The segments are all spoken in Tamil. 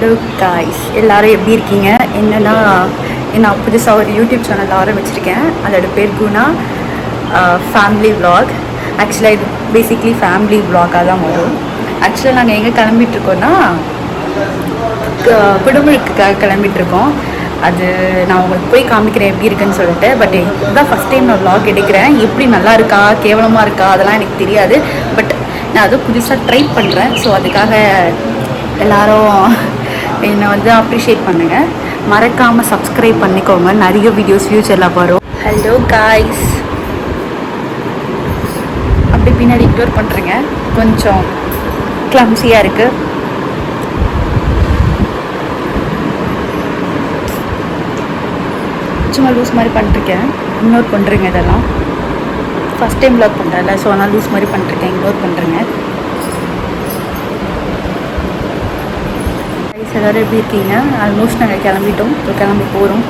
ஹலோ காய்ஸ், எல்லோரும் எப்படி இருக்கீங்க? என்னென்னா நான் புதுசாக ஒரு யூடியூப் சேனல் ஆரம்பிச்சிருக்கேன். அதோட பேர் குணா ஃபேமிலி விலாக். ஆக்சுவலாக இது பேசிக்லி ஃபேமிலி விலாகாக தான் வரும். ஆக்சுவலாக நாங்கள் எங்கே கிளம்பிட்டுருக்கோன்னா குடும்பத்துக்காக கிளம்பிட்டுருக்கோம். அது நான் உங்களுக்கு போய் காமிக்கிறேன் எப்படி இருக்குன்னு சொல்லிட்டு. பட் இதுதான் ஃபஸ்ட் டைம் நான் விலாக் எடுக்கிறேன். எப்படி நல்லா இருக்கா கேவலமாக இருக்கா அதெல்லாம் எனக்கு தெரியாது. பட் நான் அதுவும் புதுசாக ட்ரை பண்ணுறேன். ஸோ அதுக்காக எல்லோரும் என்னை அப்ரிஷியேட் பண்ணுங்கள். மறக்காமல் சப்ஸ்கிரைப் பண்ணிக்கோங்க. நிறைய வீடியோஸ் ஃப்யூச்சரில் வரும். ஹலோ காய்ஸ், அப்படி பின்னாடி இக்னோர் பண்ணுறேங்க, கொஞ்சம் கிளம்ஸியாக இருக்குது. சும்மா லூஸ் மாதிரி பண்ணிருக்கேன், இக்னோர் பண்ணுறேங்க. இதெல்லாம் ஃபஸ்ட் டைம் விலாக் பண்ணுறேன்ல, ஸோ அதனால் லூஸ் மாதிரி பண்ணிருக்கேன், இக்னோர் பண்ணுறேங்க. எல்லோரும் எப்படி இருக்கீங்க? ஆல்மோஸ்ட் நாங்கள் கிளம்பிட்டோம். ஸோ கிளம்பி போகிறோம்.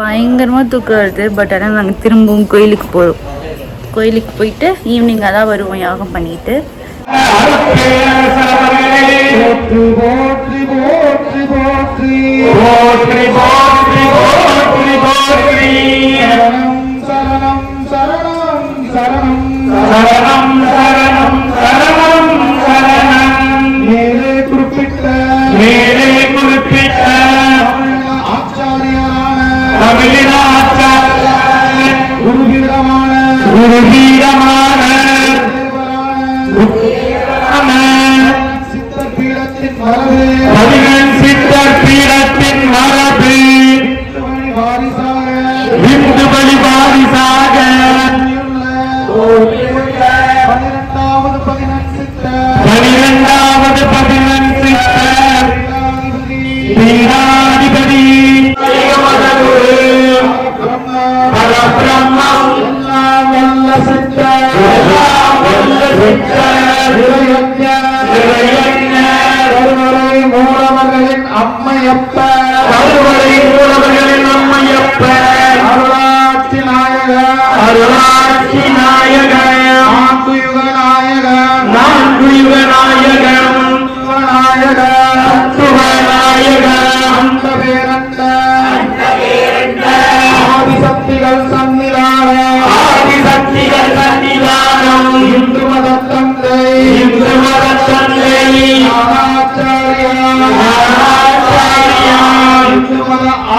பயங்கரமாக தூக்கம் வருது. பட் ஆனால் நாங்கள் திரும்பவும் கோயிலுக்கு போகிறோம். கோயிலுக்கு போயிட்டு ஈவினிங்காக தான் வருவோம் யாகம் பண்ணிட்டு. சரணம் மூலவர்களின் அம்மையப்ப அருளாட்சி நாயக நான்கு யுக நாயக அந்த பேரண்ட ஆதிசக்திகள் சன்னிதானம் இந்து மத தந்தை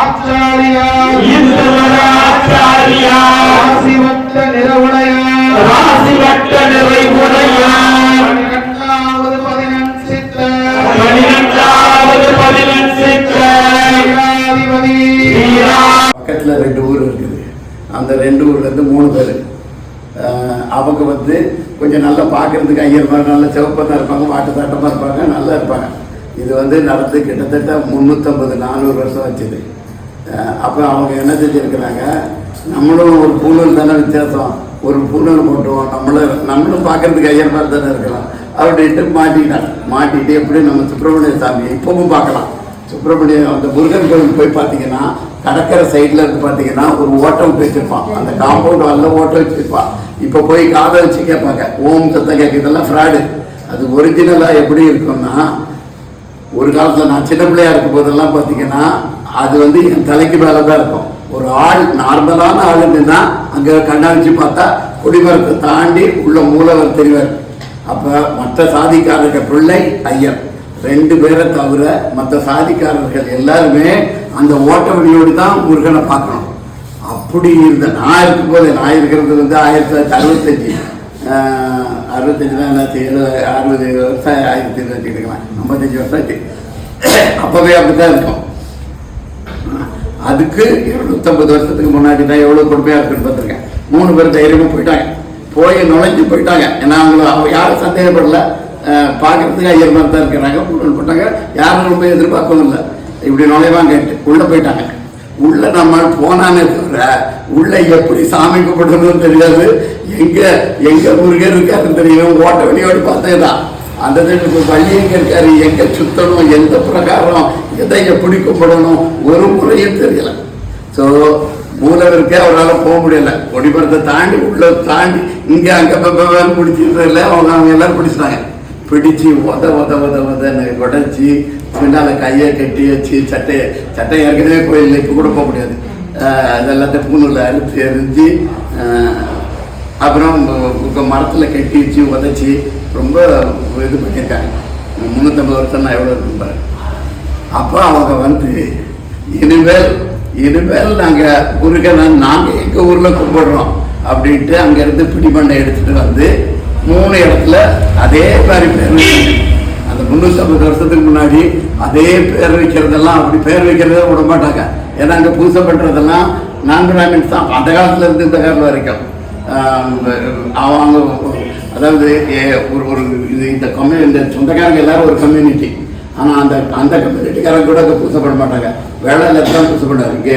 ஆச்சாரியா ராசிவட்ட நிறைவுடைய 12 பக்கத்தில் 2 ஊர் இருக்குது. அந்த 2 ஊர்லேருந்து 3 பேர் அவங்க கொஞ்சம் நல்லா பார்க்கறதுக்கு ஐயர் மாதிரி நல்ல சிவப்பாக இருப்பாங்க, வாட்டு தாட்டமாக இருப்பாங்க, நல்லா இருப்பாங்க. இது நடந்து கிட்டத்தட்ட 350-400 வருஷம் வச்சுது. அப்போ அவங்க என்ன செஞ்சுருக்கிறாங்க, நம்மளும் ஒரு பூணூல் தானே வித்தியாசம், ஒரு பூணூல் போட்டுவோம், நம்மளும் பார்க்கறதுக்கு ஐயர் மாதிரி தானே இருக்கலாம் அப்படின்ட்டு மாட்டிட்டு எப்படி நம்ம சுப்பிரமணிய சாமி இப்பவும் பார்க்கலாம். சுப்பிரமணியம் அந்த முருகன் கோவில் போய் பார்த்தீங்கன்னா கடற்கரை சைடில் இருந்து பார்த்தீங்கன்னா ஒரு ஓட்டம் விட்டு வச்சுருப்பான், அந்த காம்பவுண்ட் வாலில் ஓட்டம் வச்சுருப்பான். இப்போ போய் காதை வச்சு கேட்பாங்க, ஓம் சத்தம் கேட்க, இதெல்லாம் ஃப்ராடு. அது ஒரிஜினலாக எப்படி இருக்கும்னா, ஒரு காலத்தில் நான் சின்ன பிள்ளையா இருக்கும் போதெல்லாம் பார்த்தீங்கன்னா அது என் தலைக்கு மேலே தான் இருக்கும். ஒரு ஆள் நார்மலான ஆளுன்னா அங்கே கண்ணாடிச்சு பார்த்தா கொடிமரத்தை தாண்டி உள்ள மூலவர் தெரிவார். அப்போ மற்ற சாதிக்காரர்கள் பிள்ளை ஐயர் 2 பேரை தவிர மற்ற சாதிக்காரர்கள் எல்லாருமே அந்த ஓட்ட வழியோடு தான் முருகனை பார்க்கணும். அப்படி இருந்த நான் இருக்கும்போது, நான் இருக்கிறது 1965 65 என்னாச்சு, 60 வருஷம் 1000 வச்சுக்கலாம், 55 வருஷம் ஆச்சு. அப்போவே அப்படித்தான் இருக்கும். அதுக்கு 250 வருஷத்துக்கு முன்னாடி தான் எவ்வளோ கொடுமையாக இருக்குன்னு பார்த்துருக்கேன். 3 பேர் தைரியமாக போயிட்டாங்க, நுழைஞ்சு போயிட்டாங்க. ஏன்னா அவங்க யாரும் சந்தேகப்படல, பார்க்கறதுக்கு ஐயர் மாதிரி தான் இருக்கிறாங்க, பூணூல் போட்டாங்க, யாரும் ரொம்ப எதிர்பார்க்கவும் இல்லை. இப்படி நுழைவாங்க உள்ளே போயிட்டாங்க. உள்ள நம்ம போனானே தவிர உள்ள எப்படி சாமி கும்பிடணும்னு தெரியாது, எங்க முருகன் இருக்காருன்னு தெரியும். ஓட்ட வெளியோடு பார்த்தேதான் அந்த வழி எங்க இருக்காரு, எங்க சுத்தணும், எந்த பிரகாரம், எதை எப்படி கும்பிடணும் ஒரு முறையும் தெரியல. ஸோ மூலவருக்கே அவரால் போக முடியல. கொடிமரத்தை தாண்டி உள்ள தாண்டி இங்க அங்க பிடிச்சிட்டு இல்லை, அவங்க எல்லாரும் பிடிச்சிட்டாங்க. பிடிச்சு உத உடச்சி பின்னால கையை கட்டி வச்சு சட்டை ஏற்கனவே கோயிலில் இப்போ கூட போக முடியாது, அதெல்லாத்தையும் பூணூலில் அறுத்து எரிஞ்சு அப்புறம் மரத்தில் கட்டி வச்சு உதச்சி ரொம்ப இது பண்ணியிருக்காங்க. 350 வருஷம் நான் எவ்வளோ இருப்பாரு. அப்போ அவங்க இனிமேல் நாங்கள் முருகனை நாங்கள் எங்கள் ஊரில் கும்பிடுறோம் அப்படின்ட்டு அங்கேருந்து பிடிமண்டை எடுத்துகிட்டு 3 இடத்துல அதே மாதிரி பேர் அந்த 350 வருஷத்துக்கு முன்னாடி அதே பேர் வைக்கிறதெல்லாம் அப்படி பேர் வைக்கிறதே விட மாட்டாங்க. ஏன்னா அங்கே பூசை பண்ணுறதெல்லாம் நான் தான் அந்த காலத்துல இருந்து இந்த காலம் வரைக்கும். அவங்க அதாவது ஒரு இந்த சொந்தக்காரங்க எல்லாரும் ஒரு கம்யூனிட்டி. ஆனால் அந்த கம்யூனிட்டிக்காரங்க கூட அங்கே பூசை பண்ண மாட்டாங்க, வேளாளர் தான் பூசை பண்ணார். இங்கே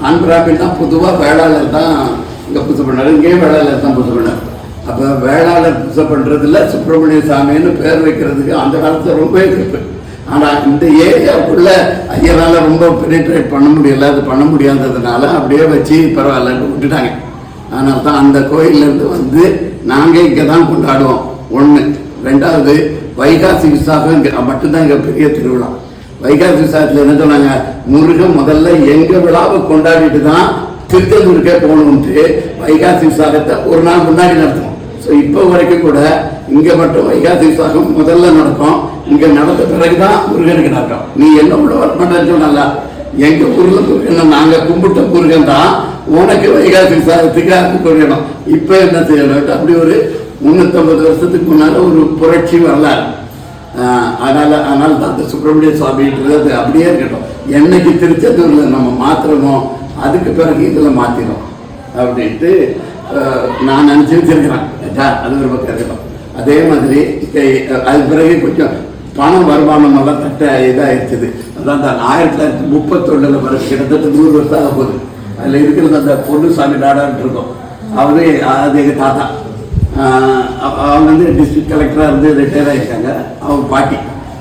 நான் பிராமின் தான் பொதுவாக வேளாளர் தான் இங்கே பூசை பண்ணார், இங்கேயும் வேளாளர் தான் பூசை பண்ணார். அப்போ வேளாளர் பூசை பண்ணுறதுல சுப்பிரமணிய சாமின்னு பேர் வைக்கிறதுக்கு அந்த காலத்தில் ரொம்ப எதிர்ப்பு. ஆனால் இந்த ஏரியாவுக்குள்ள ஐயரால் ரொம்ப பெனிட்ரேட் பண்ண முடியல, அது பண்ண முடியாததுனால அப்படியே வச்சு பரவாயில்லன்னு விட்டுட்டாங்க. அதனால தான் அந்த கோயிலேருந்து நாங்கள் இங்கே தான் கொண்டாடுவோம். 1. 2வது வைகாசி விசாகம் இங்கே மட்டும்தான் இங்கே பெரிய திருவிழா. வைகாசி விசாகத்தில் என்ன சொன்னாங்க, முருகன் முதல்ல எங்கள் விழாவை கொண்டாடிட்டு தான் திருச்செந்தூருக்கே போகணுன்ட்டு வைகாசி விசாகத்தை ஒரு நாள் முன்னாடி நடத்துவோம். ஸோ இப்போ வரைக்கும் கூட இங்கே மட்டும் வைகாசி விசாகம் முதல்ல நடக்கும். இங்கே நடந்த பிறகுதான் முருகனுக்கு நடக்கும். நீ என்ன உள்ள ஒர்க் பண்ணுறது சொன்னால எங்கள் ஊரில் முருகன் நாங்கள் கும்பிட்ட முருகன் தான் உனக்கு வைகாசி விசாகத்துக்கு அது கொள்ளணும். இப்போ என்ன செய்யணும், அப்படி ஒரு 350 வருஷத்துக்கு முன்னால் ஒரு புரட்சி வரலாறு. அதனால தான் அந்த சுப்பிரமணிய சுவாமின்றது அது அப்படியே இருக்கட்டும். என்னைக்கு திருச்செந்தூரில் நம்ம மாத்திரமோ அதுக்கு பிறகு இதில் மாற்றிடும் அப்படின்ட்டு நான் நினச்சி வச்சிருக்கிறேன். அது ஒரு பக்கம் இருக்கட்டும். அதே மாதிரி அது பிறகு கொஞ்சம் பணம் வருமானம் எல்லாம் தட்ட இதாகிடுச்சுது. அதான் அந்த 1931 பிறகு கிட்டத்தட்ட 100 வருஷம் ஆக போகுது. அதில் இருக்கிறது அந்த பொன்னுசாமி நாடான்னு இருக்கும். அது எங்கள் தாத்தா அவங்க வந்து டிஸ்ட்ரிக்ட் கலெக்டராக இருந்து ரிட்டையர் ஆகிட்டாங்க. அவங்க பாட்டி.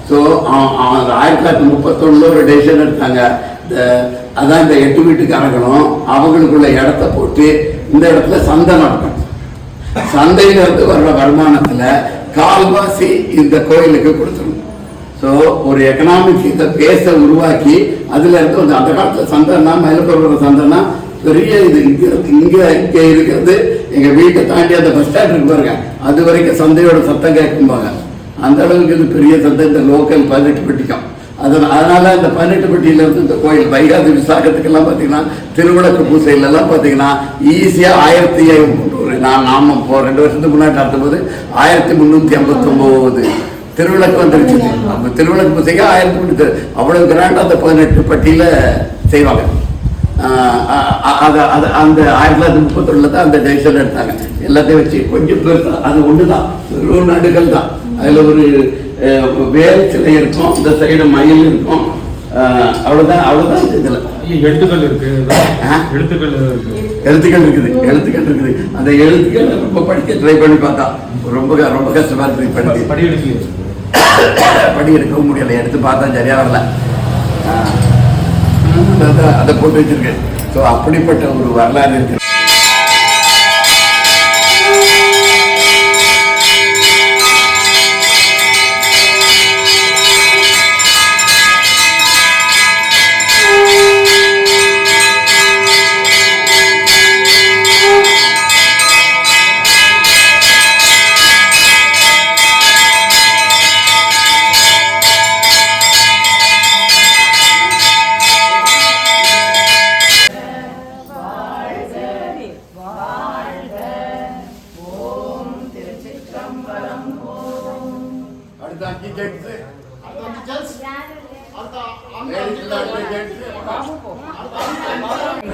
ஸோ 1931 ஒரு டெசிஷன் எடுத்தாங்க. அதான் இந்த 8 வீட்டுக்காரங்களும் அவங்களுக்குள்ள இடத்த போட்டு இந்த இடத்துல சந்தை நடக்கும். சந்தையில இருந்து வர்ற வருமானத்துல கால்வாசி இந்த கோயிலுக்கு கொடுத்துருங்க. ஸோ ஒரு எக்கனாமிக் இதை பேச உருவாக்கி அதுல இருந்து வந்து அந்த காலத்துல சந்தைன்னா மயிலப்பூர் சந்தைன்னா பெரிய இது இங்க இருக்கிறது. எங்க வீட்டை தாண்டி அந்த பஸ் ஸ்டாண்ட் இருக்கு பாருங்க, அது வரைக்கும் சந்தையோட சத்தம் கேட்கும்பாங்க. அந்த அளவுக்கு இது பெரிய சந்தை இந்த லோக்கல் 18 பெட்டிக்கும். அதனால இந்த 18 பெட்டியில இருந்து இந்த கோயில் வைகாசி விசாகத்துக்கெல்லாம் பார்த்தீங்கன்னா திருவிளக்கு பூசையிலெல்லாம் பார்த்தீங்கன்னா ஈஸியா 1500 கொண்டு வரும். நாம 2 வருஷத்துக்கு முன்னாடி நடத்தும்போது 1359 திருவிளக்கு வந்துருச்சு. அப்ப திருவிளக்கு பூசைக்கு 1000 அவ்வளவு கிராண்ட் அந்த 18 பட்டியில செய்வாங்க. அந்த 1931 தான் அந்த ஜெய்சன் எடுத்தாங்க. எல்லாத்தையும் வச்சு கொஞ்சம் பெருசா அது ஒண்ணுதான், வெறும் நடுகள் தான். அதுல ஒரு வேல் சிலை இருக்கும், இந்த சைடு மயில் இருக்கும், அவ்வளவுதான். இதுல எழுத்துக்கள் இருக்கு, எழுத்துக்கள் இருக்குது. அந்த எழுத்துக்கள் ரொம்ப படிக்க ட்ரை பண்ணி பார்த்தா ரொம்ப கஷ்டமா இருக்கு. படி எடுக்கவும் முடியல, எடுத்து பார்த்தா சரியா வரல. அதை போட்டு வச்சிருக்கு. ஸோ அப்படிப்பட்ட ஒரு வரலாறு இருக்கு.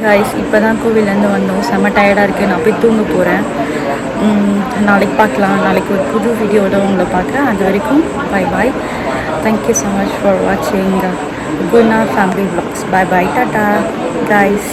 கைஸ், இப்போ தான் கோவிலேருந்து வந்தோம். செம்ம டயர்டாக இருக்குது. நான் போய் தூங்க போகிறேன். நாளைக்கு பார்க்கலாம். நாளைக்கு ஒரு புது வீடியோட உங்களை பார்க்குறேன். அது வரைக்கும் பாய் பாய். தேங்க்யூ ஸோ மச் ஃபார் வாட்சிங் Guna family vlogs. Bye bye. Tata guys.